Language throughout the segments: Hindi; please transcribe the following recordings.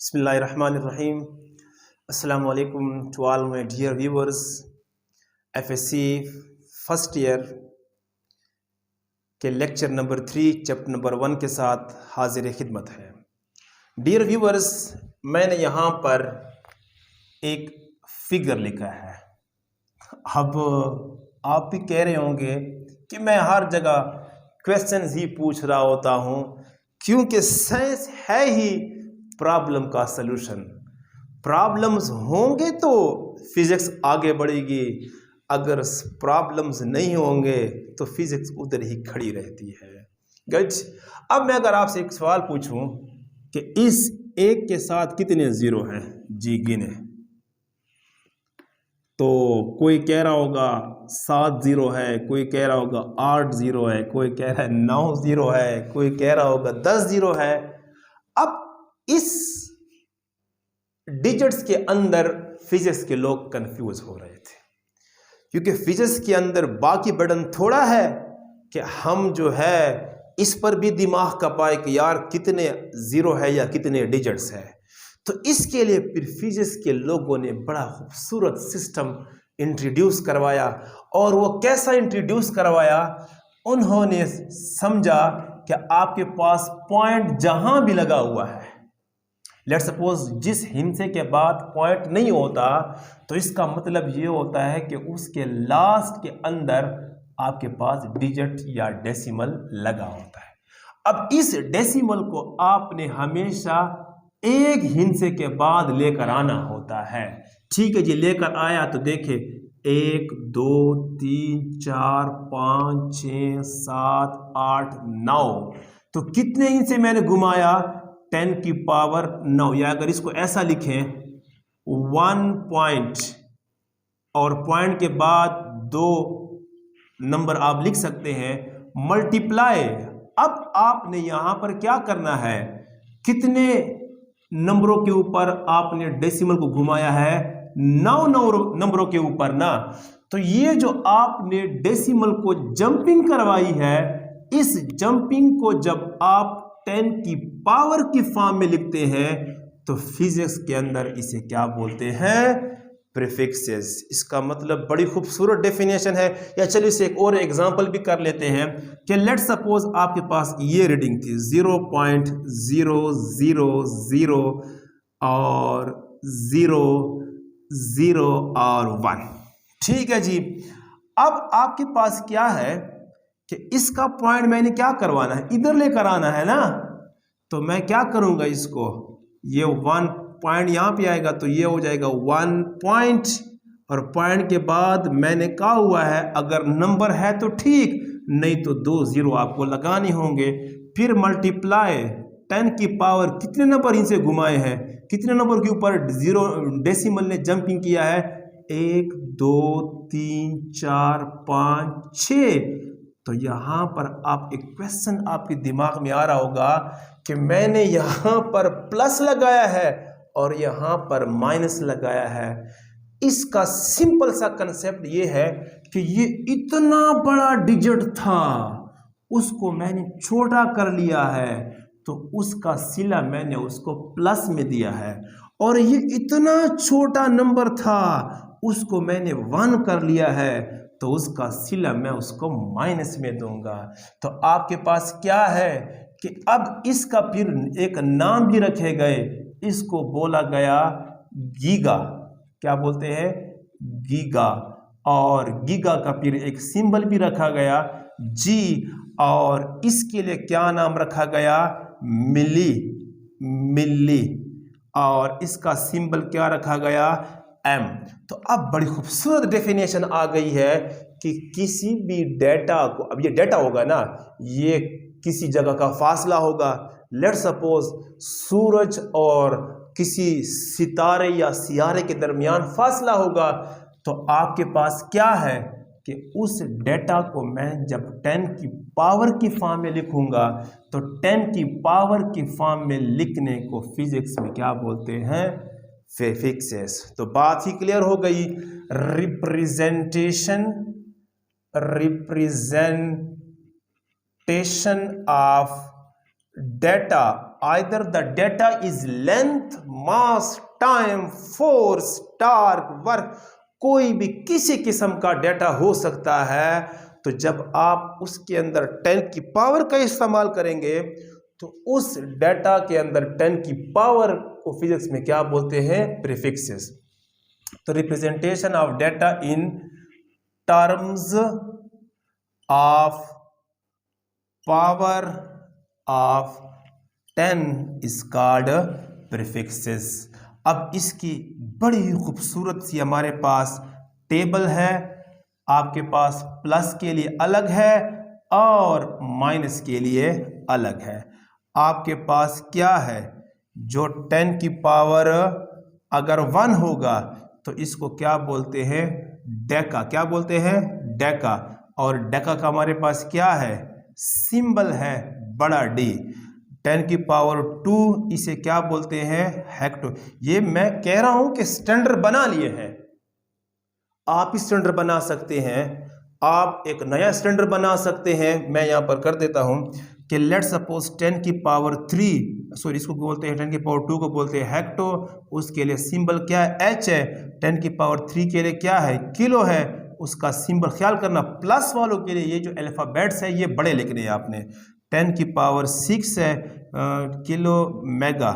Bismillahirrahmanirrahim. Assalamu alaikum to all my dear viewers. FSC first year के लेक्चर नंबर 3 चैप्टर नंबर 1 के साथ हाजिर खिदमत है। डियर व्यूवर्स, मैंने यहाँ पर एक फिगर लिखा है। अब आप भी कह रहे होंगे कि मैं हर जगह क्वेश्चन ही पूछ रहा होता हूँ, क्योंकि साइंस है ही प्रॉब्लम का सलूशन। प्रॉब्लम्स होंगे तो फिजिक्स आगे बढ़ेगी, अगर प्रॉब्लम्स नहीं होंगे तो फिजिक्स उधर ही खड़ी रहती है। गज अब मैं अगर आपसे एक सवाल पूछूं कि इस एक के साथ कितने जीरो हैं, जी गिने। तो कोई कह रहा होगा 7 जीरो है, कोई कह रहा होगा 8 जीरो है, कोई कह रहा है 9 जीरो है, कोई कह रहा होगा 10 जीरो है। अब इस डिजिट्स के अंदर फिजिक्स के लोग कंफ्यूज हो रहे थे, क्योंकि फिजिक्स के अंदर बाकी बटन थोड़ा है कि हम जो है इस पर भी दिमाग का पाए कि यार कितने जीरो है या कितने डिजिट्स है। तो इसके लिए फिर फिजिक्स के लोगों ने बड़ा खूबसूरत सिस्टम इंट्रोड्यूस करवाया। और वो कैसा इंट्रोड्यूस करवाया, उन्होंने समझा कि आपके पास पॉइंट जहां भी लगा हुआ है, लेट सपोज जिस हिस्से के बाद पॉइंट नहीं होता, तो इसका मतलब ये होता है कि उसके लास्ट के अंदर आपके पास डिजिट या डेसिमल लगा होता है। अब इस डेसिमल को आपने हमेशा एक हिस्से के बाद लेकर आना होता है। ठीक है जी, लेकर आया तो देखे 1 2 3 4 5 6 7 8 9, तो कितने हिस्से मैंने घुमाया, 10 की पावर 9। या अगर इसको ऐसा लिखें 1 पॉइंट और पॉइंट के बाद 2 नंबर आप लिख सकते हैं, मल्टीप्लाई। अब आपने यहां पर क्या करना है, कितने नंबरों के ऊपर आपने डेसिमल को घुमाया है, 9 नंबरों के ऊपर ना। तो ये जो आपने डेसिमल को जंपिंग करवाई है, इस जंपिंग को जब आप 10 की पावर की फॉर्म में लिखते हैं तो फिजिक्स के अंदर इसे क्या बोलते हैं, प्रीफिक्सेस। इसका मतलब बड़ी खूबसूरत डेफिनेशन है। या चलिए इसे एक और एग्जांपल भी कर लेते हैं कि लेट सपोज आपके पास ये रीडिंग थी 0.000 और 0 0 और 1। ठीक है जी, अब आपके पास क्या है कि इसका पॉइंट मैंने क्या करवाना है, इधर लेकर आना है ना। तो मैं क्या करूंगा, इसको ये 1 पॉइंट यहां पे आएगा तो ये हो जाएगा 1 पॉइंट, और पॉइंट के बाद मैंने कहा हुआ है अगर नंबर है तो ठीक, नहीं तो 2 जीरो आपको लगाने होंगे। फिर मल्टीप्लाई 10 की पावर कितने नंबर इनसे घुमाए हैं, कितने नंबर के ऊपर जीरो डेसिमल ने जंपिंग किया है, 1 2 3 4 5 6। तो यहां पर आप एक क्वेश्चन आपके दिमाग में आ रहा होगा कि मैंने यहां पर प्लस लगाया है और यहां पर माइनस लगाया है। इसका सिंपल सा कंसेप्ट ये है कि ये इतना बड़ा डिजिट था, उसको मैंने छोटा कर लिया है, तो उसका सिला मैंने उसको प्लस में दिया है। और ये इतना छोटा नंबर था, उसको मैंने 1 कर लिया है, तो उसका सिला मैं उसको माइनस में दूंगा। तो आपके पास क्या है कि अब इसका फिर एक नाम भी रखे गए, इसको बोला गया गीगा। क्या बोलते हैं, गीगा। और गीगा का फिर एक सिंबल भी रखा गया जी, और इसके लिए क्या नाम रखा गया, मिली। मिली। और इसका सिंबल क्या रखा गया, एम। तो अब बड़ी खूबसूरत डेफिनेशन आ गई है कि किसी भी डेटा को, अब ये डेटा होगा ना, ये किसी जगह का फासला होगा। लेट सपोज सूरज और किसी सितारे या सियारे के दरमियान फासला होगा, तो आपके पास क्या है कि उस डेटा को मैं जब 10 की पावर की फॉर्म में लिखूंगा, तो 10 की पावर की फॉर्म में लिखने को फिजिक्स में क्या बोलते हैं, प्रीफिक्सेस। तो बात ही क्लियर हो गई। Representation of data, either the data is length, mass, time, force, torque, work, कोई भी किसी किस्म का डेटा हो सकता है। तो जब आप उसके अंदर 10 की पावर का इस्तेमाल करेंगे तो उस डेटा के अंदर 10 की पावर को फिजिक्स में क्या बोलते हैं? प्रीफिक्सेस। तो representation of data in terms of power of 10 is called prefixes. अब इसकी बड़ी खूबसूरत सी हमारे पास टेबल है। आपके पास प्लस के लिए अलग है और माइनस के लिए अलग है। आपके पास क्या है? जो 10 की पावर अगर 1 होगा तो इसको क्या बोलते हैं? डेका। क्या बोलते हैं? डेका। और डेका का हमारे पास क्या है? सिंबल है बड़ा डी। 10 की पावर 2 इसे क्या बोलते हैं? हेक्टो। ये मैं कह रहा हूं कि स्टैंडर्ड बना लिए हैं, आप ही स्टैंडर्ड बना सकते हैं, आप एक नया स्टैंडर्ड बना सकते हैं। मैं यहां पर कर देता हूं कि लेट सपोज 10 की पावर 3, सॉरी इसको बोलते हैं 10 की पावर 2 को बोलते हैं हेक्टो। उसके लिए सिंबल क्या है? एच है। 10 की पावर 3 के लिए क्या है? किलो है। उसका सिंबल ख्याल करना, प्लस वालों के लिए ये जो अल्फाबेट्स है ये बड़े लिखने हैं आपने। 10 की पावर 6 है किलो मेगा,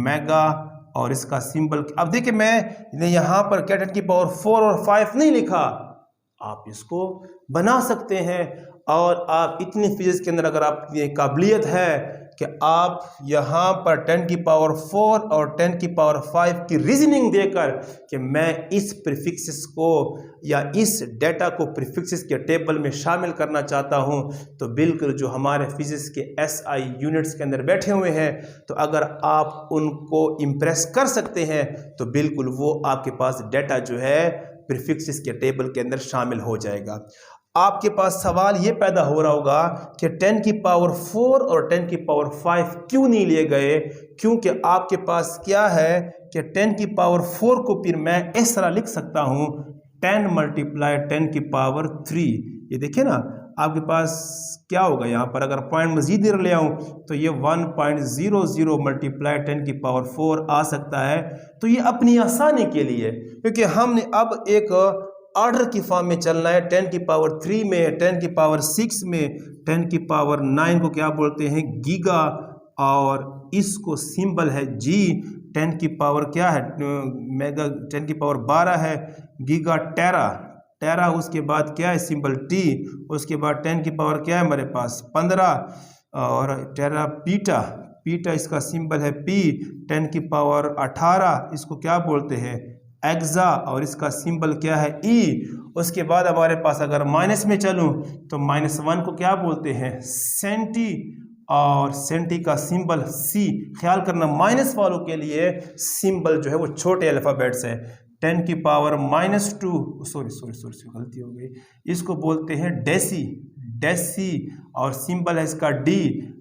मेगा। और इसका सिंबल अब देखिए मैं यहाँ पर क्या 10 की पावर 4 और 5 नहीं लिखा, आप इसको बना सकते हैं। और आप इतनी फिजिक्स के अंदर अगर आपकी ये काबिलियत है कि आप यहाँ पर 10 की पावर 4 और 10 की पावर 5 की रीजनिंग देकर कि मैं इस प्रीफिक्सेस को या इस डेटा को प्रीफिक्सेस के टेबल में शामिल करना चाहता हूँ, तो बिल्कुल जो हमारे फिजिक्स के SI यूनिट्स के अंदर बैठे हुए हैं, तो अगर आप उनको इम्प्रेस कर सकते हैं तो बिल्कुल वो आपके पास डेटा जो है प्रीफिक्सेस के टेबल के अंदर शामिल हो जाएगा। आपके पास सवाल ये पैदा हो रहा होगा कि 10 की पावर 4 और 10 की पावर 5 क्यों नहीं लिए गए? क्योंकि आपके पास क्या है कि 10 की पावर 4 को फिर मैं इस तरह लिख सकता हूँ 10 मल्टीप्लाई 10 की पावर 3। ये देखिए ना, आपके पास क्या होगा यहाँ पर, अगर पॉइंट मजीद ले आऊँ तो ये 1.00 मल्टीप्लाई 10 की पावर 4 आ सकता है। तो ये अपनी आसानी के लिए, क्योंकि हमने अब एक ऑर्डर की फॉर्म में चलना है। 10 की पावर 3 में, 10 की पावर 6 में, 10 की पावर 9 को क्या बोलते हैं? गीगा। और इसको सिंबल है जी। 10 की पावर क्या है? मेगा। 10 की पावर 12 है गीगा टेरा, टेरा। उसके बाद क्या है? Symbol T. उसके बाद 10 की पावर क्या है हमारे पास? 15 और टेरा पीटा, पीटा इसका सिंबल है पी। 10 की पावर 18 इसको क्या बोलते हैं? एक्सा। और इसका सिंबल क्या है? ई। उसके बाद हमारे पास अगर माइनस में चलूं तो -1 को क्या बोलते हैं? सेंटी। और सेंटी का सिंबल सी। ख्याल करना माइनस वालों के लिए सिंबल जो है वो छोटे अल्फाबेट्स है। 10 की पावर -2, सॉरी गलती हो गई, इसको बोलते हैं डेसी, डेसी। और सिंबल है इसका डी।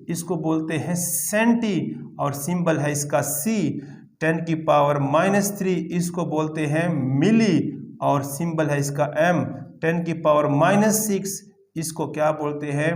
इसको बोलते हैं सेंटी और सिंबल है इसका सी। 10 की पावर -3 इसको बोलते हैं मिली और सिंबल है इसका एम। 10 की पावर -6 इसको क्या बोलते हैं?